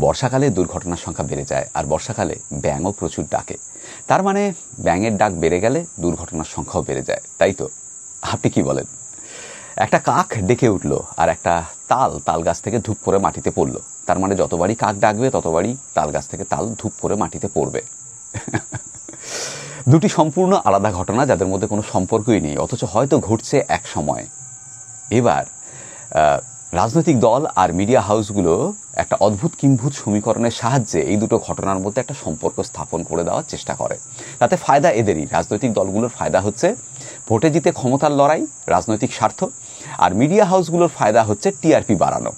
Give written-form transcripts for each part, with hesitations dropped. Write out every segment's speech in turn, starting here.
বর্ষাকালে দুর্ঘটনার সংখ্যা বেড়ে যায়, আর বর্ষাকালে ব্যাঙও প্রচুর ডাকে। তার মানে ব্যাঙের ডাক বেড়ে গেলে দুর্ঘটনার সংখ্যাও বেড়ে যায়, তাই তো? আপনি কি বলেন? একটা কাক ডেকে উঠল আর একটা তাল গাছ থেকে ধূপ করে মাটিতে পড়লো। তার মানে যতবারই কাক ডাকবে ততবারই তাল গাছ থেকে তাল ধূপ করে মাটিতে পড়বে। দুটি সম্পূর্ণ আলাদা ঘটনা, যাদের মধ্যে কোনো সম্পর্কই নেই, অথচ হয়তো ঘটছে এক সময়। এবার রাজনৈতিক দল আর মিডিয়া হাউসগুলো একটা অদ্ভুত কিম্ভূত সমীকরণের সাহায্যে এই দুটো ঘটনার মধ্যে একটা সম্পর্ক স্থাপন করে দেওয়ার চেষ্টা করে। তাতে ফায়দা এদেরই। রাজনৈতিক দলগুলোর ফায়দা হচ্ছে ভোটে জিতে ক্ষমতার লড়াই, রাজনৈতিক স্বার্থ, আর মিডিয়া হাউসগুলোর ফায়দা হচ্ছে টিআরপি বাড়ানো।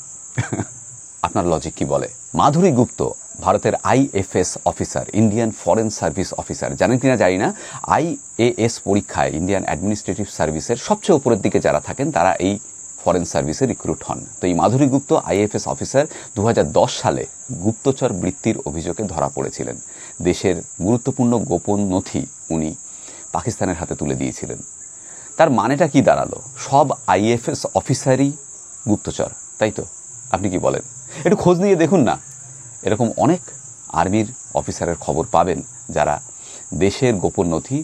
আপনার লজিক কি বলে? মাধুরী গুপ্ত ভারতের IFS officer, Indian foreign service officer. জানেন কিনা জানি না, আইএএস পরীক্ষায় ইন্ডিয়ান অ্যাডমিনিস্ট্রেটিভ সার্ভিসের সবচেয়ে উপরের দিকে যারা থাকেন তারা এই ফরেন সার্ভিসে রিক্রুট হন। তো এই মাধুরী গুপ্ত আইএফএস অফিসার 2010 সালে গুপ্তচর বৃত্তির অভিযোগে ধরা পড়েছিলেন। দেশের গুরুত্বপূর্ণ গোপন নথি উনি পাকিস্তানের হাতে তুলে দিয়েছিলেন। তার মানেটা কি দাঁড়ালো? সব আইএফএস অফিসারই গুপ্তচর, তাই তো? আপনি কি বলেন? একটু খোঁজ নিয়ে দেখুন না, এরকম অনেক আর্মির অফিসারের খবর পাবেন যারা দেশের গোপন নথি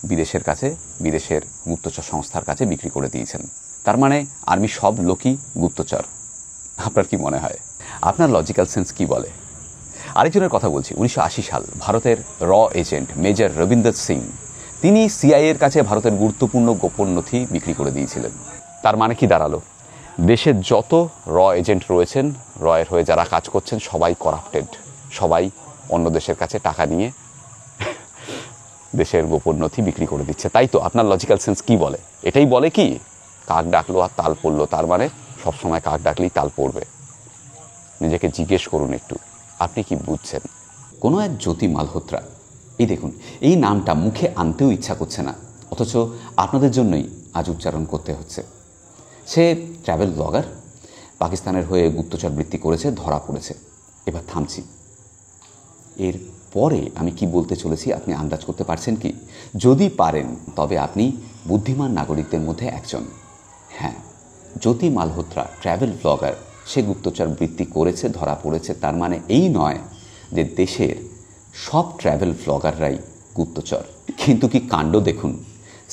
বিদেশের কাছে, বিদেশের গুপ্তচর সংস্থার কাছে বিক্রি করে দিয়েছেন। তার মানে আর্মি সব লোকই গুপ্তচর। আপনার কি মনে হয়? আপনার লজিক্যাল সেন্স কি বলে? আরেকজনের কথা বলছি। 1980 সাল ভারতের র এজেন্ট মেজর রবীন্দ্র সিং, তিনি সিআইএর কাছে ভারতের গুরুত্বপূর্ণ গোপন নথি বিক্রি করে দিয়েছিলেন। তার মানে কি দাঁড়ালো? দেশের যত র এজেন্ট রয়েছেন, রয়ের হয়ে যারা কাজ করছেন, সবাই করাপ্টেড, সবাই অন্য দেশের কাছে টাকা নিয়ে দেশের গোপন নথি বিক্রি করে দিচ্ছে, তাই তো? আপনার লজিক্যাল সেন্স কি বলে? এটাই বলে কি কাক ডাকলো আর তাল পড়লো, তার মানে সবসময় কাক ডাকলেই তাল পড়বে? নিজেকে জিজ্ঞেস করুন একটু, আপনি কি বুঝছেন? কোনো এক জ্যোতি মালহোত্রা, এই দেখুন, এই নামটা মুখে আনতেও ইচ্ছা করছে না, অথচ আপনাদের জন্যই আজ উচ্চারণ করতে হচ্ছে। সে ট্রাভেল ব্লগার, পাকিস্তানের হয়ে গুপ্তচর বৃত্তি করেছে, ধরা পড়েছে। এবার থামছি। এর পরে আমি কি বলতে চলেছি আপনি আন্দাজ করতে পারছেন কি? যদি পারেন তবে আপনি বুদ্ধিমান নাগরিকদের মধ্যে একজন। হ্যাঁ, জ্যোতি মালহোত্রা ট্রাভেল ব্লগার, সে গুপ্তচর বৃত্তি করেছে, ধরা পড়েছে। তার মানে এই নয় যে দেশের সব ট্রাভেল ব্লগাররাই গুপ্তচর। কিন্তু কি কাণ্ড দেখুন,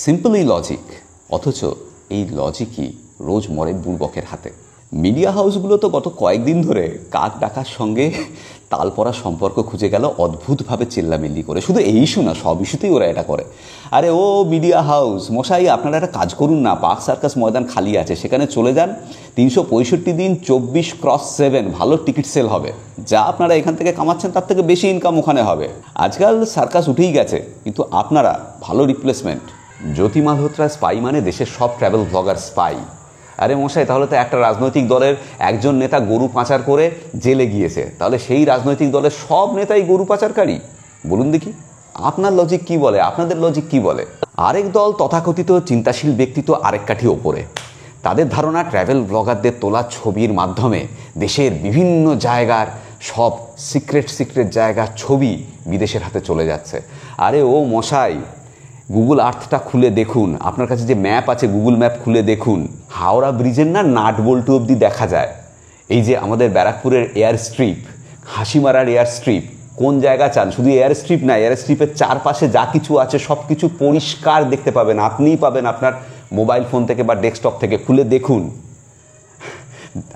সিম্পলি লজিক, অথচ এই লজিকই রোজ মরে বুড়বকের হাতে। মিডিয়া হাউসগুলো তো গত কয়েকদিন ধরে কাক ডাকার সঙ্গে তাল পড়া সম্পর্ক খুঁজে গেল অদ্ভুতভাবে চিল্লামিল্লি করে। শুধু এই ইস্যু না, সব ইস্যুতেই ওরা এটা করে। আরে ও মিডিয়া হাউস মশাই, আপনারা একটা কাজ করুন না, পার্ক সার্কাস ময়দান খালি আছে, সেখানে চলে যান। 365 দিন 24x7 ভালো টিকিট সেল হবে। যা আপনারা এখান থেকে কামাচ্ছেন তার থেকে বেশি ইনকাম ওখানে হবে। আজকাল সার্কাস উঠেই গেছে, কিন্তু আপনারা ভালো রিপ্লেসমেন্ট। জ্যোতি মালহোত্রা স্পাই মানে দেশের সব ট্রাভেল ব্লগার স্পাই। আরে মশাই, তাহলে তো একটা রাজনৈতিক দলের একজন নেতা গরু পাচার করে জেলে গিয়েছে, তাহলে সেই রাজনৈতিক দলের সব নেতাই গরু পাচারকারী? বলুন দেখি, আপনার লজিক কি বলে? আপনাদের লজিক কি বলে? আরেক দল তথাকথিত চিন্তাশীল ব্যক্তি তো আরেক কাঠি ওপরে। তাদের ধারণা ট্রাভেল ব্লগারদের তোলা ছবির মাধ্যমে দেশের বিভিন্ন জায়গার সব সিক্রেট জায়গার ছবি বিদেশের হাতে চলে যাচ্ছে। আরে ও মশাই, গুগল আর্থটা খুলে দেখুন, আপনার কাছে যে ম্যাপ আছে গুগল ম্যাপ খুলে দেখুন, হাওড়া ব্রিজের না নাট বল্টু অবধি দেখা যায়। এই যে আমাদের ব্যারাকপুরের এয়ার স্ট্রিপ, হাসিমারার এয়ার স্ট্রিপ, কোন জায়গা চান? শুধু এয়ার স্ট্রিপ না, এয়ার স্ট্রিপের চারপাশে যা কিছু আছে সব কিছু পরিষ্কার দেখতে পাবেন। আপনিই পাবেন আপনার মোবাইল ফোন থেকে বা ডেস্কটপ থেকে, খুলে দেখুন।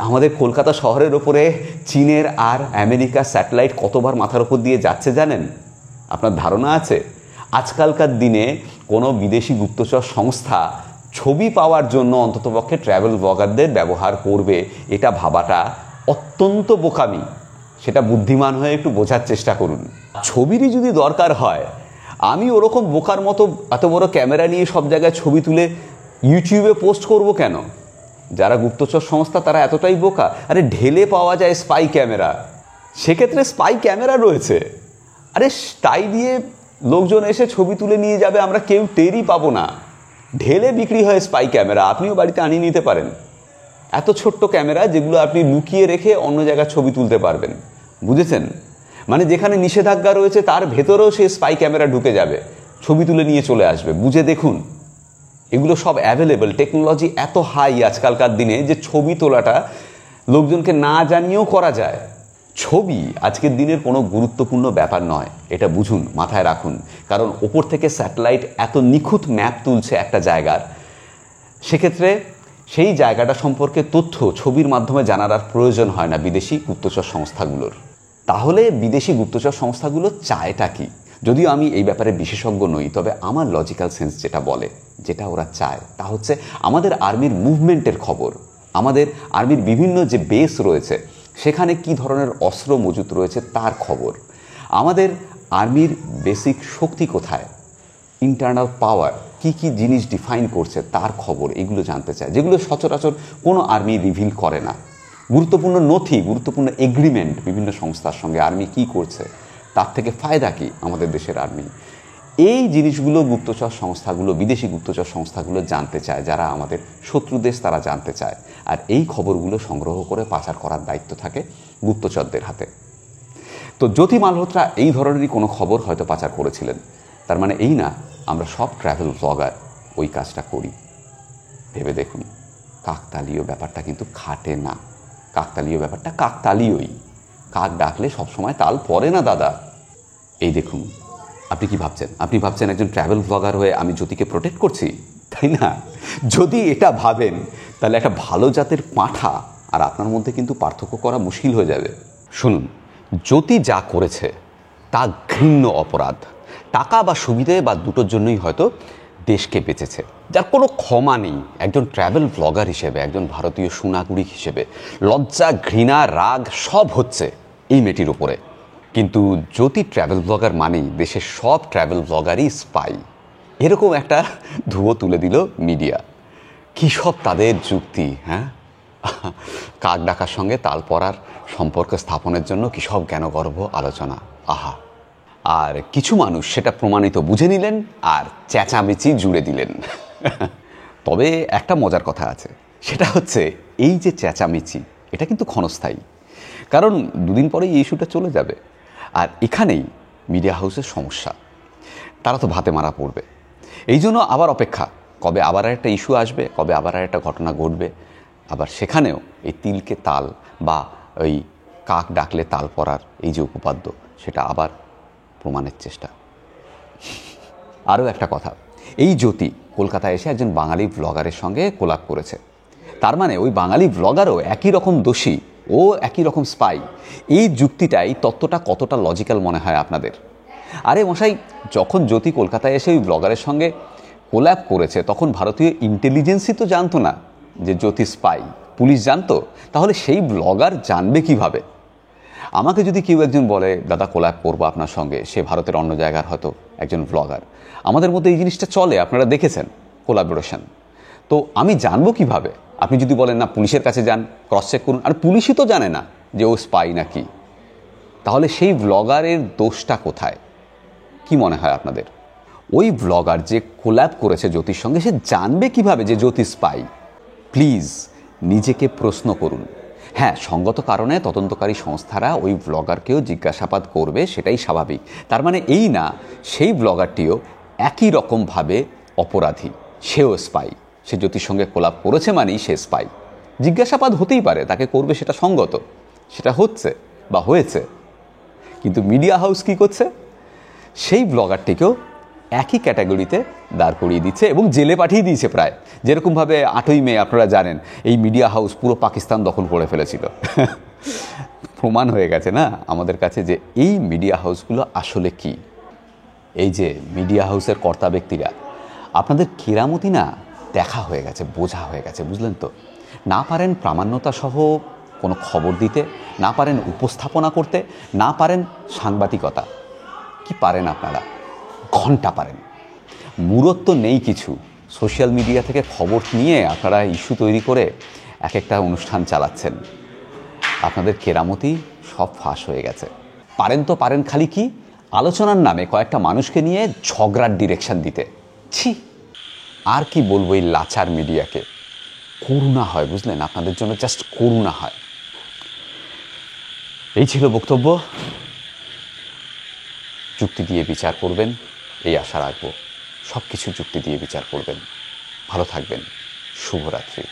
আমাদের কলকাতা শহরের ওপরে চীনের আর আমেরিকার স্যাটেলাইট কতবার মাথার ওপর দিয়ে যাচ্ছে জানেন? আপনার ধারণা আছে? আজকালকার দিনে কোনো বিদেশি গুপ্তচর সংস্থা ছবি পাওয়ার জন্য অন্ততপক্ষে ট্রাভেল ব্লগারদের ব্যবহার করবে, এটা ভাবাটা অত্যন্ত বোকামি। সেটা বুদ্ধিমান হয়ে একটু বোঝার চেষ্টা করুন। ছবিরই যদি দরকার হয়, আমি ওরকম বোকার মতো এত বড় ক্যামেরা নিয়ে সব জায়গায় ছবি তুলে ইউটিউবে পোস্ট করব কেন? যারা গুপ্তচর সংস্থা তারা এতটাই বোকা? আরে ঢেলে পাওয়া যায় স্পাই ক্যামেরা, সেক্ষেত্রে স্পাই ক্যামেরা রয়েছে। আরে তাই দিয়ে লোকজন এসে ছবি তুলে নিয়ে যাবে, আমরা কেউ টেরই পাবো না। ঢেলে বিক্রি হয় স্পাই ক্যামেরা, আপনিও বাড়িতে আনিয়ে নিতে পারেন। এত ছোট্ট ক্যামেরা যেগুলো আপনি লুকিয়ে রেখে অন্য জায়গায় ছবি তুলতে পারবেন। বুঝেছেন? মানে যেখানে নিষেধাজ্ঞা রয়েছে তার ভেতরেও সে স্পাই ক্যামেরা ঢুকে যাবে, ছবি তুলে নিয়ে চলে আসবে। বুঝে দেখুন, এগুলো সব অ্যাভেলেবল। টেকনোলজি এত হাই আজকালকার দিনে যে ছবি তোলাটা লোকজনকে না জানিয়েও করা যায়। ছবি আজকের দিনের কোনো গুরুত্বপূর্ণ ব্যাপার নয়, এটা বুঝুন, মাথায় রাখুন। কারণ ওপর থেকে স্যাটেলাইট এত নিখুঁত ম্যাপ তুলছে একটা জায়গার, সেক্ষেত্রে সেই জায়গাটা সম্পর্কে তথ্য ছবির মাধ্যমে জানার আর প্রয়োজন হয় না বিদেশি গুপ্তচর সংস্থাগুলোর। তাহলে বিদেশি গুপ্তচর সংস্থাগুলো চায়টা কি? যদিও আমি এই ব্যাপারে বিশেষজ্ঞ নই, তবে আমার লজিক্যাল সেন্স যেটা বলে, যেটা ওরা চায় তা হচ্ছে আমাদের আর্মির মুভমেন্টের খবর, আমাদের আর্মির বিভিন্ন যে বেস রয়েছে সেখানে কি ধরনের অস্ত্র মজুত রয়েছে তার খবর, আমাদের আর্মির বেসিক শক্তি কোথায়, ইন্টারনাল পাওয়ার কি কি জিনিস ডিফাইন করছে তার খবর, এগুলো জানতে চায়, যেগুলো সচরাচর কোনো আর্মি রিভিল করে না। গুরুত্বপূর্ণ নথি, গুরুত্বপূর্ণ এগ্রিমেন্ট বিভিন্ন সংস্থার সঙ্গে আর্মি কি করছে, তার থেকে ফায়দা কি আমাদের দেশের আর্মি, এই জিনিসগুলো গুপ্তচর সংস্থাগুলো, বিদেশি গুপ্তচর সংস্থাগুলো জানতে চায়। যারা আমাদের শত্রু দেশ তারা জানতে চায়, আর এই খবরগুলো সংগ্রহ করে পাচার করার দায়িত্ব থাকে গুপ্তচরদের হাতে। তো জ্যোতি মালহোত্রা এই ধরনেরই কোনো খবর হয়তো পাচার করেছিলেন। তার মানে এই না আমরা সব ট্রাভেল ব্লগার ওই কাজটা করি। ভেবে দেখুন, কাকতালীয় ব্যাপারটা কিন্তু খাটে না, কাকতালীয় ব্যাপারটা কাকতালীয়ই। কাক ডাকলে সবসময় তাল পড়ে না দাদা। এই দেখুন, আপনি কি ভাবছেন? আপনি ভাবছেন একজন ট্রাভেল ব্লগার হয়ে আমি জ্যোতিকে প্রোটেক্ট করছি, তাই না? যদি এটা ভাবেন তাহলে একটা ভালো জাতের পাঁঠা আর আপনার মধ্যে কিন্তু পার্থক্য করা মুশকিল হয়ে যাবে। শুনুন, জ্যোতি যা করেছে তা ঘৃণ্য অপরাধ। টাকা বা সুবিধে বা দুটোর জন্যই হয়তো দেশকে বেঁচেছে, যার কোনো ক্ষমা নেই। একজন ট্রাভেল ব্লগার হিসেবে, একজন ভারতীয় সুনাগরিক হিসেবে লজ্জা, ঘৃণা, রাগ সব হচ্ছে এই মেয়েটির উপরে। কিন্তু জ্যোতি ট্রাভেল ব্লগার মানেই দেশের সব ট্রাভেল ব্লগারই স্পাই, এরকম একটা ধুয়ো তুলে দিল মিডিয়া। কী সব তাদের যুক্তি, হ্যাঁ? কাক ডাকার সঙ্গে তাল পড়ার সম্পর্ক স্থাপনের জন্য কী সব জ্ঞানগর্ভ আলোচনা, আহা! আর কিছু মানুষ সেটা প্রমাণিত বুঝে নিলেন আর চেঁচামেচি জুড়ে দিলেন। তবে একটা মজার কথা আছে, সেটা হচ্ছে এই যে চেঁচামেচি, এটা কিন্তু ক্ষণস্থায়ী। কারণ দুদিন পরেই এই ইস্যুটা চলে যাবে। আর এখানেই মিডিয়া হাউসের সমস্যা, তারা তো ভাতে মারা পড়বে। এই জন্য আবার অপেক্ষা, কবে আবার একটা ইস্যু আসবে, কবে আবার একটা ঘটনা ঘটবে, আবার সেখানেও এই তিলকে তাল বা ওই কাক ডাকলে তাল পড়ার এই যে উপপাদ্য, সেটা আবার প্রমাণের চেষ্টা। আরও একটা কথা, এই জ্যোতি কলকাতায় এসে একজন বাঙালি ব্লগারের সঙ্গে কোলাপ করেছে, তার মানে ওই বাঙালি ব্লগারও একই রকম দোষী, ও একই রকম স্পাই। এই যুক্তিটাই, তত্ত্বটা কতটা লজিক্যাল মনে হয় আপনাদের? আরে মশাই, যখন জ্যোতি কলকাতায় এসে ওই ব্লগারের সঙ্গে কোল্যাব করেছে তখন ভারতীয় ইন্টেলিজেন্সই তো জানতো না যে জ্যোতি স্পাই। পুলিশ জানতো, তাহলে সেই ব্লগার জানবে কিভাবে? আমাকে যদি কেউ একজন বলে দাদা কোল্যাব করবো আপনার সঙ্গে, সে ভারতের অন্য জায়গার হয়তো একজন ব্লগার, আমাদের মধ্যে এই জিনিসটা চলে, আপনারা দেখেছেন কোলাবোরেশন, তো আমি জানবো কিভাবে? আপনি যদি বলেন না পুলিশের কাছে যান, ক্রস চেক করুন, আর পুলিশই তো জানে না যে ও স্পাই নাকি, তাহলে সেই ব্লগারের দোষটা কোথায়? কি মনে হয় আপনাদের? ওই ব্লগার যে কোল্যাব করেছে জ্যোতির সঙ্গে, সে জানবে কিভাবে যে জ্যোতি স্পাই? প্লিজ নিজেকে প্রশ্ন করুন। হ্যাঁ, সঙ্গত কারণে তদন্তকারী সংস্থারা ওই ব্লগারকেও জিজ্ঞাসাবাদ করবে, সেটাই স্বাভাবিক। তার মানে এই না সেই ব্লগারটিও একই রকমভাবে অপরাধী, সেও স্পাই। সে জ্যোতির সঙ্গে কোলাপ করেছে মানেই সে স্পাই। জিজ্ঞাসাবাদ হতেই পারে, তাকে করবে, সেটা সঙ্গত, সেটা হচ্ছে বা হয়েছে। কিন্তু মিডিয়া হাউস কি করছে? সেই ব্লগারটিকেও একই ক্যাটাগরিতে দাঁড় করিয়ে দিচ্ছে এবং জেলে পাঠিয়ে দিয়েছে প্রায়। যেরকমভাবে 8ই মে আপনারা জানেন এই মিডিয়া হাউস পুরো পাকিস্তান দখল করে ফেলেছিল। প্রমাণ হয়ে গেছে না আমাদের কাছে যে এই মিডিয়া হাউসগুলো আসলে কি। এই যে মিডিয়া হাউসের কর্তা ব্যক্তিরা, আপনাদের কেরামতি না দেখা হয়ে গেছে, বোঝা হয়ে গেছে, বুঝলেন তো? না পারেন প্রামাণ্যতা সহ কোনো খবর দিতে, না পারেন উপস্থাপনা করতে, না পারেন সাংবাদিকতা। কি পারেন আপনারা? ঘন্টা পারেন। মূরত্ব নেই কিছু। সোশ্যাল মিডিয়া থেকে খবর নিয়ে আপনারা ইস্যু তৈরি করে এক একটা অনুষ্ঠান চালাচ্ছেন। আপনাদের কেরামতি সব ফাঁস হয়ে গেছে। পারেন তো পারেন খালি কি আলোচনার নামে কয়েকটা মানুষকে নিয়ে ঝগড়ার ডিরেকশন দিতে। ছি, আর কি বলবো এই লাচার মিডিয়াকে। করুণা হয়, বুঝলেন? আপনাদের জন্য জাস্ট করুণা হয়। এই ছিল বক্তব্য। যুক্তি দিয়ে বিচার করবেন এই আশা রাখবো। সব কিছু যুক্তি দিয়ে বিচার করবেন। ভালো থাকবেন। শুভরাত্রি।